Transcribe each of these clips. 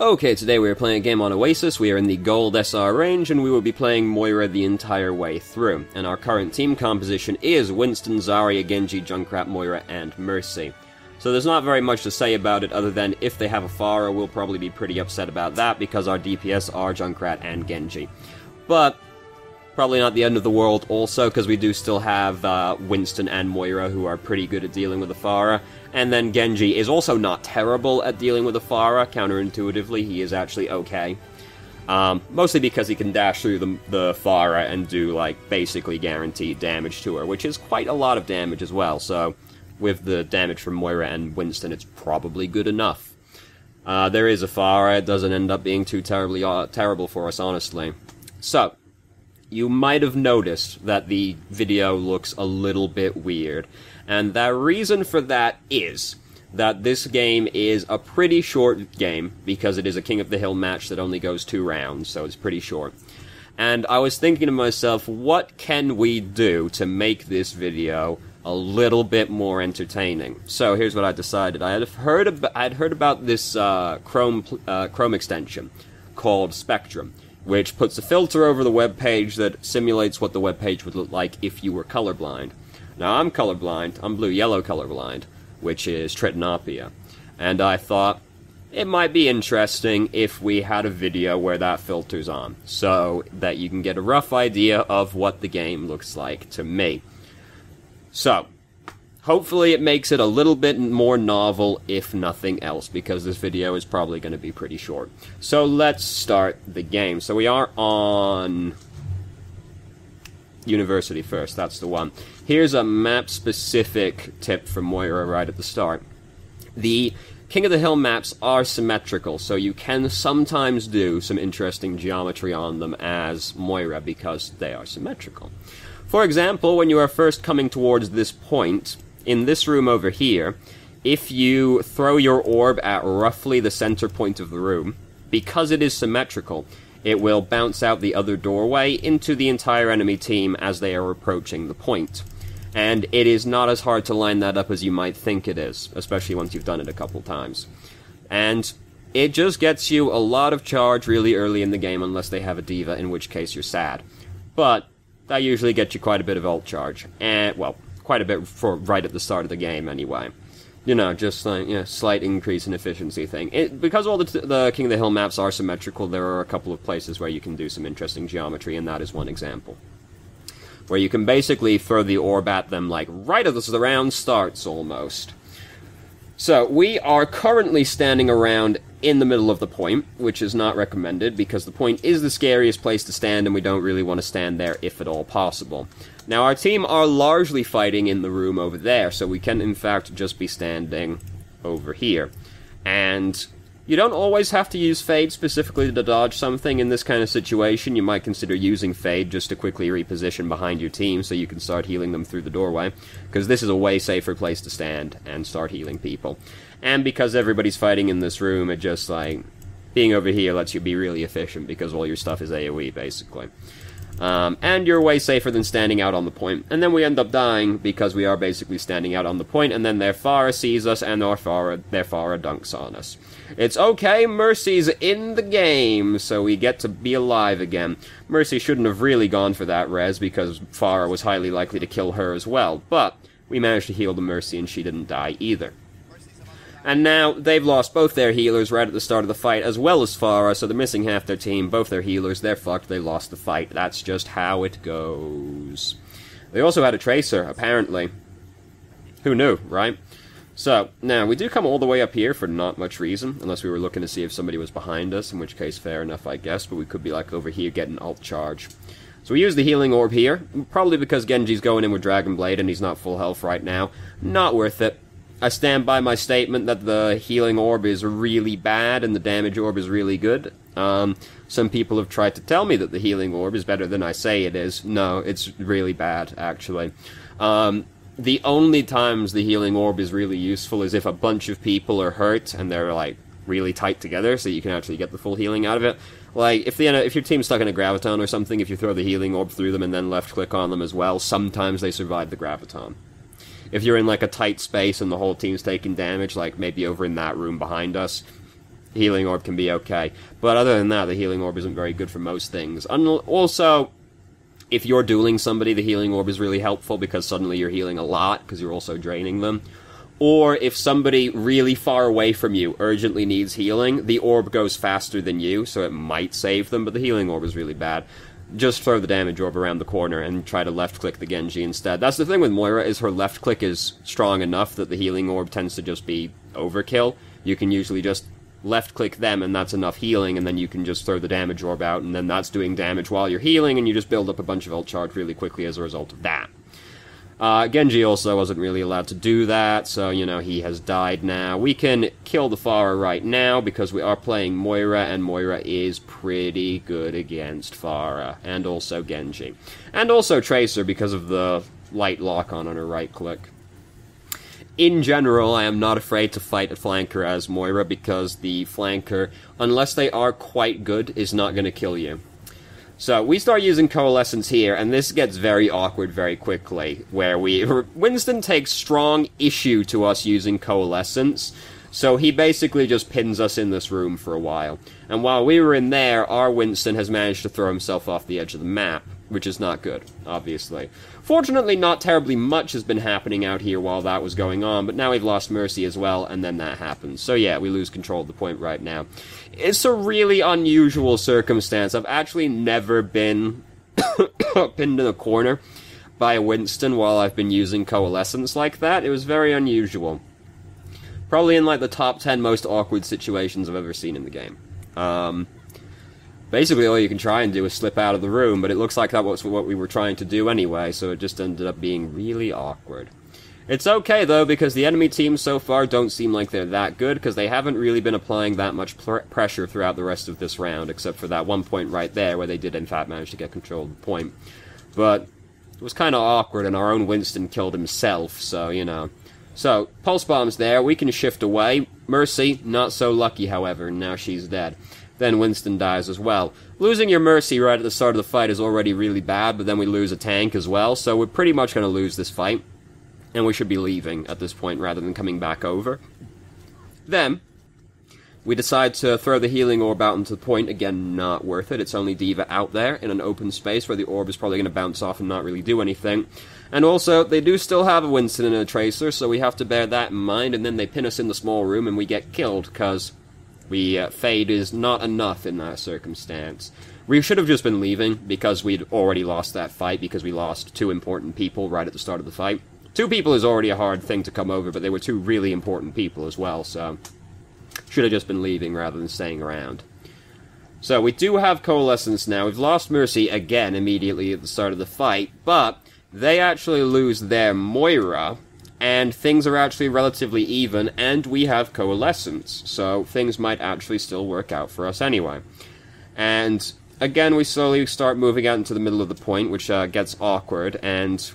Okay, today we are playing a game on Oasis. We are in the Gold SR range, and we will be playing Moira the entire way through. And our current team composition is Winston, Zarya, Genji, Junkrat, Moira, and Mercy. So there's not very much to say about it other than if they have a Pharah, we'll probably be pretty upset about that because our DPS are Junkrat and Genji. But probably not the end of the world also, because we do still have Winston and Moira who are pretty good at dealing with the Pharah. And then Genji is also not terrible at dealing with the Pharah. Counterintuitively, he is actually okay. Mostly because he can dash through the Pharah and do, like, basically guaranteed damage to her, which is quite a lot of damage as well. So, with the damage from Moira and Winston, it's probably good enough. There is a Pharah. It doesn't end up being too terrible for us, honestly. So, you might have noticed that the video looks a little bit weird. And the reason for that is that this game is a pretty short game, because it is a King of the Hill match that only goes 2 rounds, so it's pretty short. And I was thinking to myself, what can we do to make this video a little bit more entertaining? So here's what I decided. I'd heard about this Chrome extension called Spectrum, which puts a filter over the web page that simulates what the web page would look like if you were colorblind. Now, I'm colorblind. I'm blue-yellow colorblind, which is Tritanopia. And I thought it might be interesting if we had a video where that filter's on, so that you can get a rough idea of what the game looks like to me. So, hopefully it makes it a little bit more novel, if nothing else, because this video is probably going to be pretty short. So let's start the game. So we are on University first, that's the one. Here's a map-specific tip from Moira right at the start. The King of the Hill maps are symmetrical, so you can sometimes do some interesting geometry on them as Moira because they are symmetrical. For example, when you are first coming towards this point, in this room over here, if you throw your orb at roughly the center point of the room, because it is symmetrical, it will bounce out the other doorway into the entire enemy team as they are approaching the point. And it is not as hard to line that up as you might think it is, especially once you've done it a couple times. And it just gets you a lot of charge really early in the game, unless they have a diva, in which case you're sad. But that usually gets you quite a bit of ult charge. And, well, quite a bit for right at the start of the game, anyway. You know, just like, you know, slight increase in efficiency thing. Because all the King of the Hill maps are symmetrical, there are a couple of places where you can do some interesting geometry, and that is one example. Where you can basically throw the orb at them, like, right as the round starts, almost. So, we are currently standing around in the middle of the point, which is not recommended, because the point is the scariest place to stand, and we don't really want to stand there if at all possible. Now, our team are largely fighting in the room over there, so we can, in fact, just be standing over here. And you don't always have to use Fade specifically to dodge something. In this kind of situation, you might consider using Fade just to quickly reposition behind your team so you can start healing them through the doorway, because this is a way safer place to stand and start healing people. And because everybody's fighting in this room, it just, like, being over here lets you be really efficient because all your stuff is AoE, basically. And you're way safer than standing out on the point. And then we end up dying because we are basically standing out on the point, and then their Pharah sees us, and their Pharah dunks on us. It's okay, Mercy's in the game, so we get to be alive again. Mercy shouldn't have really gone for that res, because Pharah was highly likely to kill her as well, but we managed to heal the Mercy, and she didn't die either. And now, they've lost both their healers right at the start of the fight, as well as Pharah, so they're missing half their team, both their healers, they're fucked, they lost the fight. That's just how it goes. They also had a Tracer, apparently. Who knew, right? So, now, we do come all the way up here for not much reason, unless we were looking to see if somebody was behind us, in which case, fair enough, I guess, but we could be, like, over here getting ult charge. So we use the healing orb here, probably because Genji's going in with Dragon Blade and he's not full health right now. Not worth it. I stand by my statement that the healing orb is really bad and the damage orb is really good. Some people have tried to tell me that the healing orb is better than I say it is. No, it's really bad, actually. The only times the healing orb is really useful is if a bunch of people are hurt and they're, like, really tight together, so you can actually get the full healing out of it. Like, if your team's stuck in a Graviton or something, if you throw the healing orb through them and then left-click on them as well, sometimes they survive the Graviton. If you're in, like, a tight space and the whole team's taking damage, like maybe over in that room behind us, Healing Orb can be okay. But other than that, the Healing Orb isn't very good for most things. And also, if you're dueling somebody, the Healing Orb is really helpful because suddenly you're healing a lot because you're also draining them. Or if somebody really far away from you urgently needs healing, the orb goes faster than you, so it might save them, but the Healing Orb is really bad. Just throw the damage orb around the corner and try to left-click the Genji instead. That's the thing with Moira, is her left-click is strong enough that the Healing Orb tends to just be overkill. You can usually just left-click them, and that's enough healing, and then you can just throw the damage orb out, and then that's doing damage while you're healing, and you just build up a bunch of ult charge really quickly as a result of that. Genji also wasn't really allowed to do that, so, you know, he has died now. We can kill the Pharah right now, because we are playing Moira, and Moira is pretty good against Pharah, and also Genji. And also Tracer, because of the light lock-on on her right-click. In general, I am not afraid to fight a flanker as Moira, because the flanker, unless they are quite good, is not going to kill you. So, we start using Coalescence here, and this gets very awkward very quickly, where Winston takes strong issue to us using Coalescence, so he basically just pins us in this room for a while. And while we were in there, our Winston has managed to throw himself off the edge of the map, which is not good, obviously. Fortunately, not terribly much has been happening out here while that was going on, but now we've lost Mercy as well, and then that happens. So yeah, we lose control of the point right now. It's a really unusual circumstance. I've actually never been pinned in a corner by a Winston while I've been using Coalescence like that. It was very unusual. Probably in like the top 10 most awkward situations I've ever seen in the game. Basically, all you can try and do is slip out of the room, but it looks like that was what we were trying to do anyway, so it just ended up being really awkward. It's okay, though, because the enemy teams so far don't seem like they're that good, because they haven't really been applying that much pressure throughout the rest of this round, except for that one point right there, where they did, in fact, manage to get control of the point. But it was kind of awkward, and our own Winston killed himself, so, you know. So, Pulse Bomb's there, we can shift away. Mercy, not so lucky, however, now she's dead. Then Winston dies as well. Losing your Mercy right at the start of the fight is already really bad, but then we lose a tank as well, so we're pretty much going to lose this fight. And we should be leaving at this point rather than coming back over. Then, we decide to throw the Healing Orb out into the point. Again, not worth it. It's only D.Va out there in an open space where the orb is probably going to bounce off and not really do anything. And also, they do still have a Winston and a Tracer, so we have to bear that in mind, and then they pin us in the small room and we get killed, because Fade is not enough in that circumstance. We should have just been leaving, because we'd already lost that fight, because we lost 2 important people right at the start of the fight. 2 people is already a hard thing to come over, but they were 2 really important people as well, so should have just been leaving rather than staying around. So we do have Coalescence now. We've lost Mercy again immediately at the start of the fight, but they actually lose their Moira, and things are actually relatively even, and we have Coalescence, so things might actually still work out for us anyway. And again, we slowly start moving out into the middle of the point, which gets awkward, and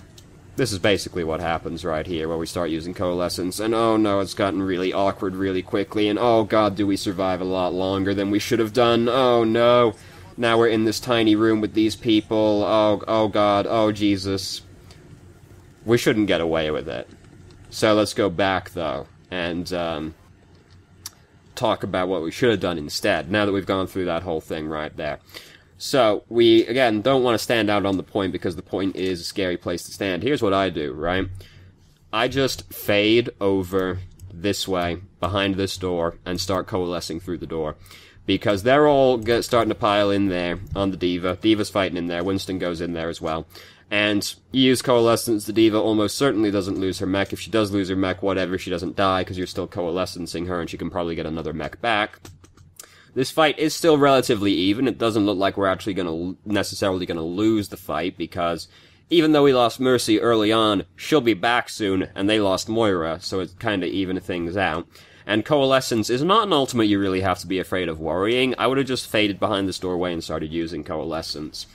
this is basically what happens right here, where we start using Coalescence, and oh no, it's gotten really awkward really quickly, and oh god, do we survive a lot longer than we should have done, oh no. Now we're in this tiny room with these people, oh god, oh Jesus. We shouldn't get away with it. So let's go back, though, and talk about what we should have done instead, now that we've gone through that whole thing right there. So, we, again, don't want to stand out on the point, because the point is a scary place to stand. Here's what I do, right? I just fade over this way, behind this door, and start coalescing through the door. Because they're all starting to pile in there on the D.Va. D.Va's fighting in there, Winston goes in there as well. And you use Coalescence, the D.Va almost certainly doesn't lose her mech. If she does lose her mech, whatever, she doesn't die, because you're still coalescencing her, and she can probably get another mech back. This fight is still relatively even. It doesn't look like we're actually necessarily gonna lose the fight, because even though we lost Mercy early on, she'll be back soon, and they lost Moira, so it's kinda even things out. And Coalescence is not an ultimate you really have to be afraid of worrying. I would have just faded behind this doorway and started using Coalescence.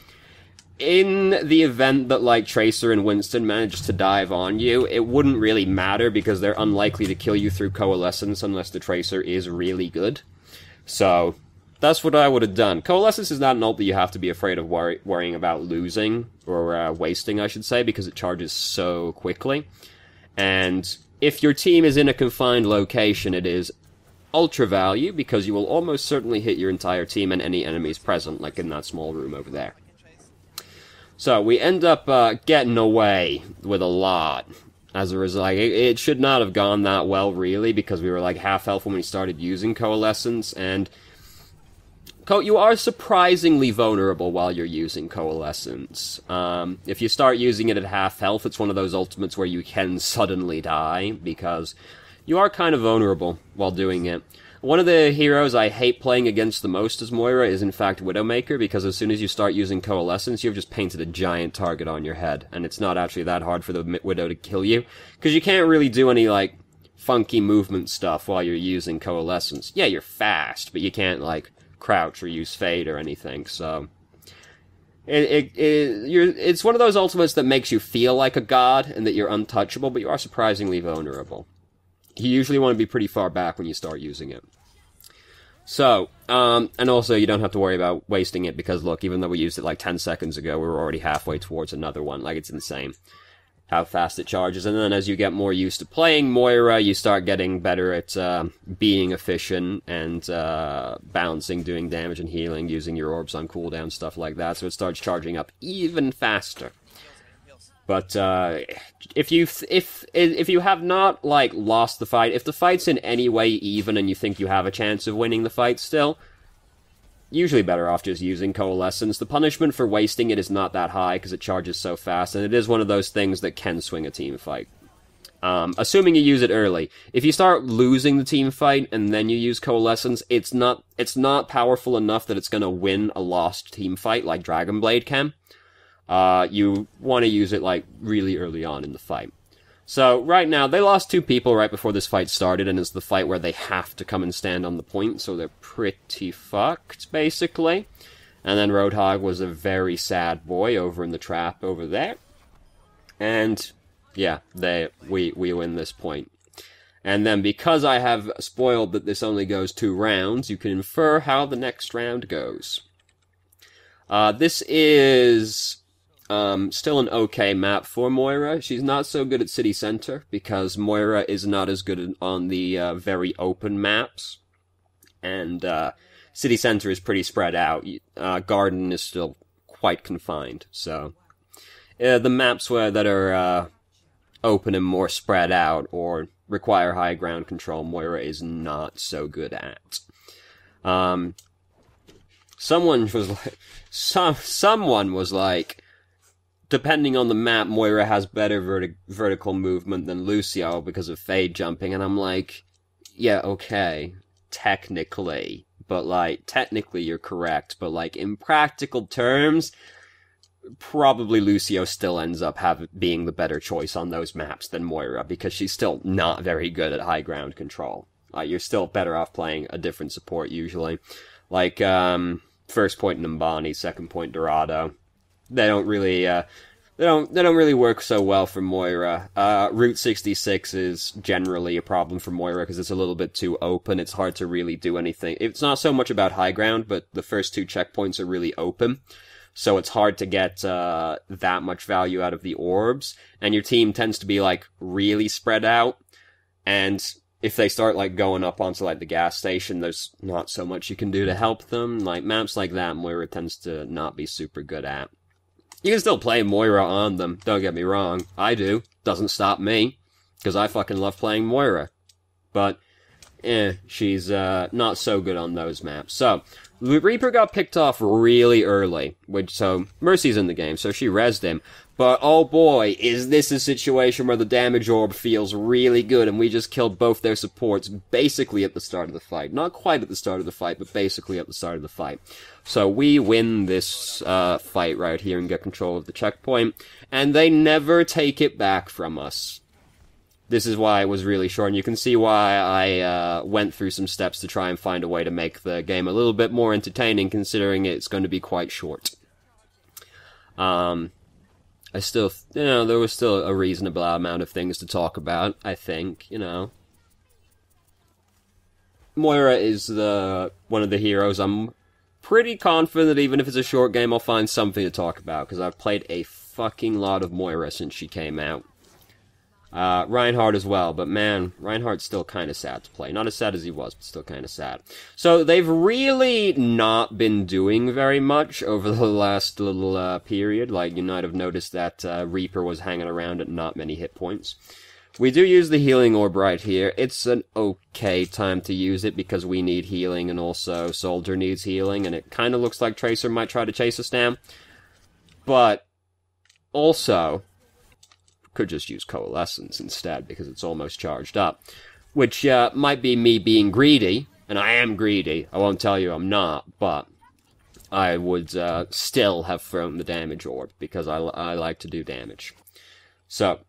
In the event that, like, Tracer and Winston managed to dive on you, it wouldn't really matter, because they're unlikely to kill you through Coalescence unless the Tracer is really good. So, that's what I would have done. Coalescence is not an ult that you have to be afraid of worrying about losing, or wasting, I should say, because it charges so quickly. And if your team is in a confined location, it is ultra value, because you will almost certainly hit your entire team and any enemies present, like in that small room over there. So, we end up getting away with a lot. As a result, it should not have gone that well, really, because we were like half health when we started using Coalescence, and you are surprisingly vulnerable while you're using Coalescence. If you start using it at half health, it's one of those ultimates where you can suddenly die, because you are kind of vulnerable while doing it. One of the heroes I hate playing against the most as Moira is in fact Widowmaker, because as soon as you start using Coalescence, you've just painted a giant target on your head, and it's not actually that hard for the Widow to kill you, because you can't really do any, like, funky movement stuff while you're using Coalescence. Yeah, you're fast, but you can't, like, crouch or use Fade or anything, so it's one of those ultimates that makes you feel like a god, and that you're untouchable, but you are surprisingly vulnerable. You usually want to be pretty far back when you start using it. So, and also you don't have to worry about wasting it, because look, even though we used it like 10 seconds ago, we were already halfway towards another one. Like, it's insane how fast it charges. And then as you get more used to playing Moira, you start getting better at being efficient and balancing, doing damage and healing, using your orbs on cooldown, stuff like that. So it starts charging up even faster. But if you have not, like, lost the fight, if the fight's in any way even and you think you have a chance of winning the fight still, usually better off just using Coalescence. The punishment for wasting it is not that high because it charges so fast, and it is one of those things that can swing a team fight. Assuming you use it early. If you start losing the team fight and then you use Coalescence, it's not powerful enough that it's going to win a lost team fight like Dragonblade can. You want to use it, like, really early on in the fight. So, right now, they lost 2 people right before this fight started, and it's the fight where they have to come and stand on the point, so they're pretty fucked, basically. And then Roadhog was a very sad boy over in the trap over there. And, yeah, we win this point. And then, because I have spoiled that this only goes 2 rounds, you can infer how the next round goes. This is still an okay map for Moira. She's not so good at City Center, because Moira is not as good on the very open maps. And City Center is pretty spread out. Garden is still quite confined. So the maps that are open and more spread out, or require high ground control, Moira is not so good at. Someone was like, depending on the map, Moira has better vertical movement than Lucio because of Fade jumping, and I'm like, yeah, okay, technically, but, like, technically you're correct, but, like, in practical terms, probably Lucio still ends up being the better choice on those maps than Moira, because she's still not very good at high ground control. You're still better off playing a different support, usually. Like, first point Numbani, second point Dorado. They don't really, they don't really work so well for Moira. Route 66 is generally a problem for Moira because it's a little bit too open. It's hard to really do anything. It's not so much about high ground, but the first 2 checkpoints are really open. So it's hard to get, that much value out of the orbs. And your team tends to be, like, really spread out. And if they start, like, going up onto, like, the gas station, there's not so much you can do to help them. Like, maps like that, Moira tends to not be super good at. You can still play Moira on them, don't get me wrong. I do. Doesn't stop me. Because I fucking love playing Moira. But, she's, not so good on those maps. So, Reaper got picked off really early. So, Mercy's in the game, so she rezzed him. But, oh boy, is this a situation where the damage orb feels really good, and we just killed both their supports basically at the start of the fight. Not quite at the start of the fight, but basically at the start of the fight. So we win this fight right here and get control of the checkpoint, and they never take it back from us. This is why it was really short, and you can see why I went through some steps to try and find a way to make the game a little bit more entertaining, considering it's going to be quite short. I still, there was still a reasonable amount of things to talk about, I think, Moira is one of the heroes I'm pretty confident, even if it's a short game, I'll find something to talk about, because I've played a fucking lot of Moira since she came out. Reinhardt as well, but man, Reinhardt's still kind of sad to play. Not as sad as he was, but still kind of sad. So they've really not been doing very much over the last little period. Like, you might have noticed that Reaper was hanging around at not many hit points. We do use the healing orb right here. It's an okay time to use it because we need healing and also Soldier needs healing, and it kind of looks like Tracer might try to chase us down. But also could just use Coalescence instead, because it's almost charged up. Which might be me being greedy, and I am greedy. I won't tell you I'm not, but I would still have thrown the damage orb, because I like to do damage. So,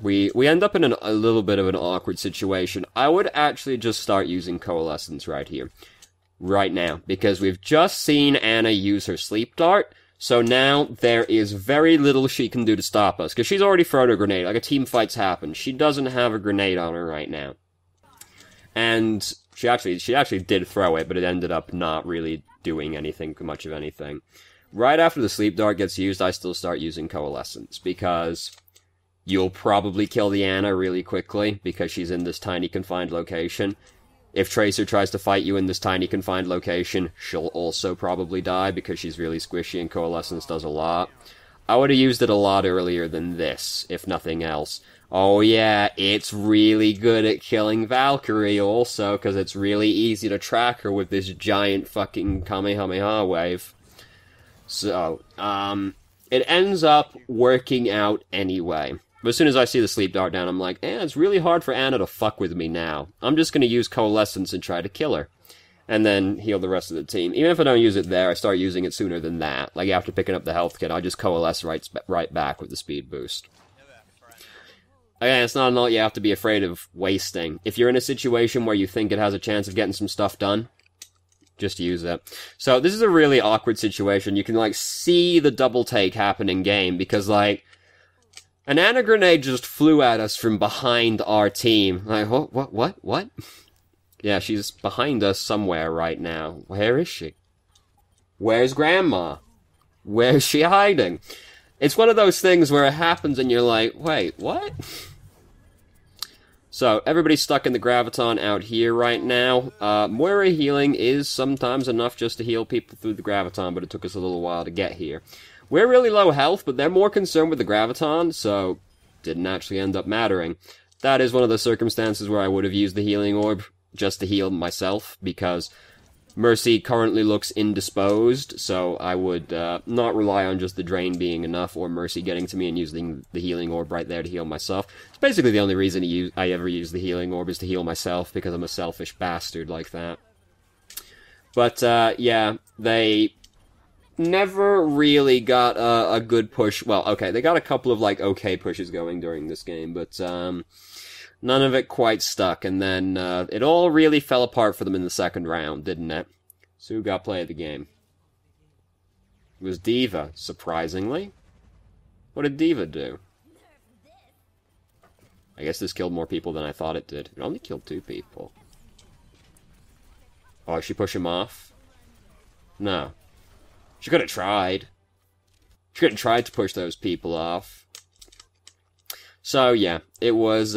we end up in a little bit of an awkward situation. I would actually just start using Coalescence right here. Right now, because we've just seen Ana use her Sleep Dart, so now there is very little she can do to stop us, because she's already thrown a grenade. Like, a team fight's happened. She doesn't have a grenade on her right now. And she actually did throw it, but it ended up not really doing much of anything. Right after the Sleep Dart gets used, I still start using Coalescence, because you'll probably kill the Ana really quickly, because she's in this tiny confined location. If Tracer tries to fight you in this tiny confined location, she'll also probably die because she's really squishy and Coalescence does a lot. I would have used it a lot earlier than this, if nothing else. Oh yeah, it's really good at killing Valkyrie also, because it's really easy to track her with this giant fucking Kamehameha wave. So, it ends up working out anyway. But as soon as I see the Sleep Dart down, I'm like, it's really hard for Ana to fuck with me now. I'm just going to use Coalescence and try to kill her. And then heal the rest of the team. Even if I don't use it there, I start using it sooner than that. Like, after picking up the health kit, I just Coalesce right back with the speed boost. Again, it's not an ult you have to be afraid of wasting. If you're in a situation where you think it has a chance of getting some stuff done, just use it. So, this is a really awkward situation. You can, like, see the double take happen in game, because, like, an Ana grenade just flew at us from behind our team. Like, what? Yeah, she's behind us somewhere right now. Where is she? Where's Grandma? Where's she hiding? It's one of those things where it happens and you're like, wait, what? So, everybody's stuck in the Graviton out here right now. Moira healing is sometimes enough just to heal people through the Graviton, but it took us a little while to get here. We're really low health, but they're more concerned with the Graviton, so didn't actually end up mattering. That is one of the circumstances where I would have used the healing orb just to heal myself, because Mercy currently looks indisposed, so I would not rely on just the drain being enough, or Mercy getting to me and using the healing orb right there to heal myself. It's basically the only reason I ever use the healing orb is to heal myself, because I'm a selfish bastard like that. But, yeah, they never really got a good push. Well, okay, they got a couple of, like, okay pushes going during this game, but, none of it quite stuck, and then, it all really fell apart for them in the second round, didn't it? So who got play of the game? It was D.Va, surprisingly. What did D.Va do? I guess this killed more people than I thought it did. It only killed 2 people. Oh, she pushed him off? No. She could have tried. She could have tried to push those people off. So, yeah. It was,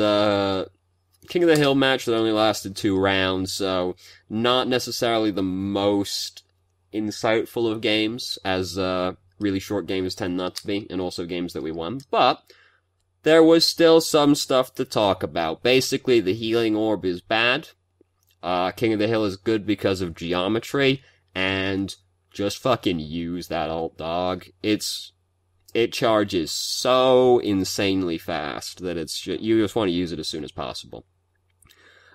King of the Hill match that only lasted 2 rounds, so not necessarily the most insightful of games, as, really short games tend not to be, and also games that we won. But there was still some stuff to talk about. Basically, the healing orb is bad. King of the Hill is good because of geometry, and just fucking use that ult, dog. It charges so insanely fast that you just want to use it as soon as possible.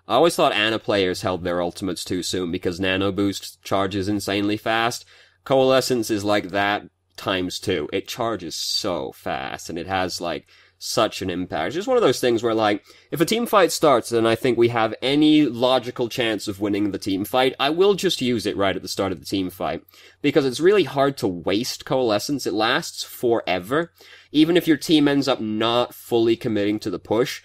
I always thought Ana players held their ultimates too soon because Nano Boost charges insanely fast. Coalescence is like that times 2. It charges so fast, and it has, like, such an impact. It's just one of those things where, like, if a team fight starts and I think we have any logical chance of winning the team fight, I will just use it right at the start of the team fight. Because it's really hard to waste Coalescence. It lasts forever. Even if your team ends up not fully committing to the push,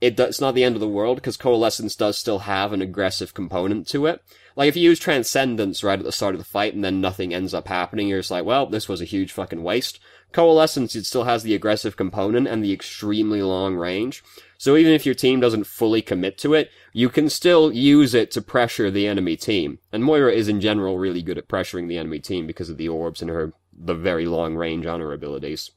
it's not the end of the world, because Coalescence does still have an aggressive component to it. Like, if you use Transcendence right at the start of the fight and then nothing ends up happening, you're just like, well, this was a huge fucking waste. Coalescence, it still has the aggressive component and the extremely long range. So even if your team doesn't fully commit to it, you can still use it to pressure the enemy team. And Moira is in general really good at pressuring the enemy team because of the orbs and the very long range on her abilities.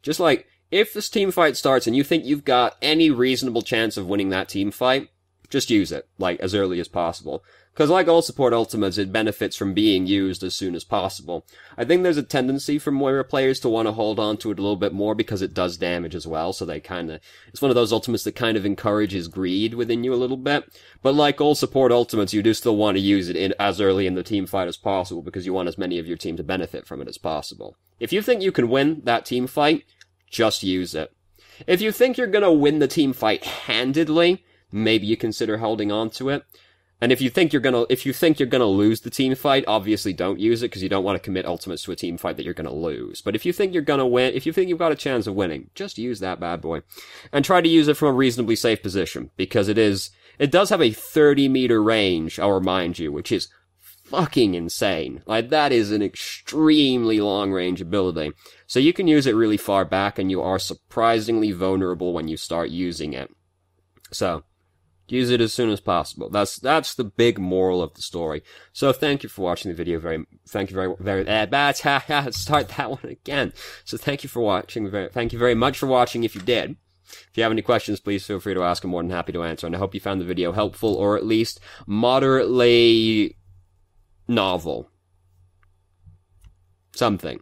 Just like, if this team fight starts and you think you've got any reasonable chance of winning that team fight, just use it, like, as early as possible. Because like all support ultimates, it benefits from being used as soon as possible. I think there's a tendency for Moira players to want to hold on to it a little bit more because it does damage as well, so they it's one of those ultimates that kind of encourages greed within you a little bit. But like all support ultimates, you do still want to use it as early in the team fight as possible because you want as many of your team to benefit from it as possible. If you think you can win that team fight, just use it. If you think you're gonna win the team fight handedly, maybe you consider holding on to it. And if you think you're gonna lose the team fight, obviously don't use it because you don't want to commit ultimates to a team fight that you're gonna lose. But if you think you're gonna win, if you think you've got a chance of winning, just use that bad boy. And try to use it from a reasonably safe position because it does have a 30-meter range, I'll remind you, which is fucking insane. Like, that is an extremely long-range ability. So you can use it really far back, and you are surprisingly vulnerable when you start using it. So, use it as soon as possible. That's the big moral of the story. So thank you for watching the video. Thank you very start that one again. So thank you for watching. Thank you very much for watching if you did. If you have any questions, please feel free to ask. I'm more than happy to answer. And I hope you found the video helpful, or at least moderately novel. Something.